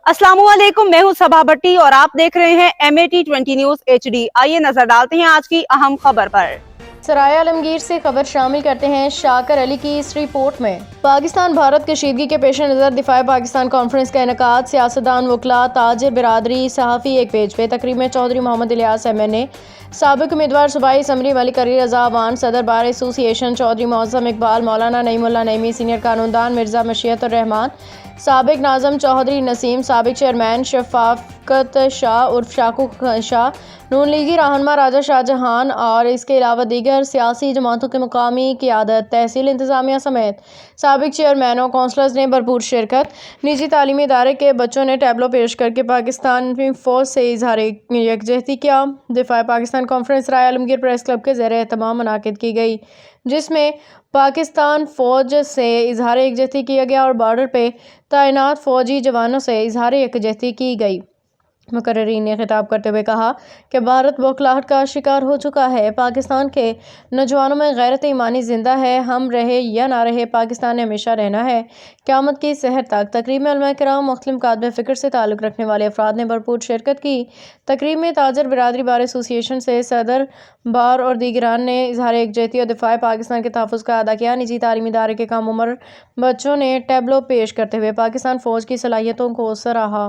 अस्सलाम वालेकुम, मैं हूं सबा भट्टी और आप देख रहे हैं MAT20 न्यूज HD। आइए नजर डालते हैं आज की अहम खबर पर। सराय आलमगीर से खबर शामिल करते हैं शाकर अली की इस रिपोर्ट में। पाकिस्तान भारत कशीदगी के पेश नज़र दिफाए पाकिस्तान कॉन्फ्रेंस का इनेकाद, सियासतदान, वकला, ताजिर बिरादरी, सहाफ़ी एक पेज पे। तकरीब में चौधरी मोहम्मद इलियास MNA, साबिक उम्मीदवार सूबाई असम्बली मलिक अली रजा अवान, सदर बार एसोसिएशन चौधरी मौज़म इकबाल, मौलाना नईमुल्लाह नईमी, सीनियर कानूनदान मिर्ज़ा मशीयत उर रहमान, साबिक नाज़म चौधरी नसीम, साबिक चेयरमैन शफाकत शाह उर्फ शाकू शाह, नून लीगी रहनुमा राजा शाहजहान और इसके अलावा दीगर सियासी जमातों के मुकामी क़ियादत, तहसील इंतज़ामिया समेत साबिक चेयरमैनों, कौंसलर्स ने भरपूर शिरकत। निजी तालीमी इदारे के बच्चों ने टैबलो पेश करके पाकिस्तान फ़ौज से इजहार यकजहती किया। दिफाए पाकिस्तान कॉन्फ्रेंस सराय आलमगीर प्रेस क्लब के ज़ेर एहतमाम मुनाकिद की गई, जिसमें पाकिस्तान फ़ौज से इजहार यकजहती किया गया और बॉर्डर पे तैनात फ़ौजी जवानों से इजहार यकजहती की गई। मुकर्रिरीन ने खिताब करते हुए कहा कि भारत बौखलाहट का शिकार हो चुका है। पाकिस्तान के नौजवानों में गैरत ईमानी जिंदा है। हम रहे या ना रहे, पाकिस्तान ने हमेशा रहना है, क़यामत की सहर तक। तकरीब में उलमा किराम, मुख्तलिफ कातब फ़िक्र से ताल्लुक़ रखने वाले अफराद ने भरपूर शिरकत की। तकरीब में ताजर बिरादरी बार एसोसिएशन से सदर बार और दीगरान ने इजहार यकजहती और दिफाए पाकिस्तान के तहफ़्फ़ुज़ का अदा किया। निजी तालीमी इदारे के कम उम्र बच्चों ने टैबलो पेश करते हुए पाकिस्तान फ़ौज की सलाहियतों को सराहा।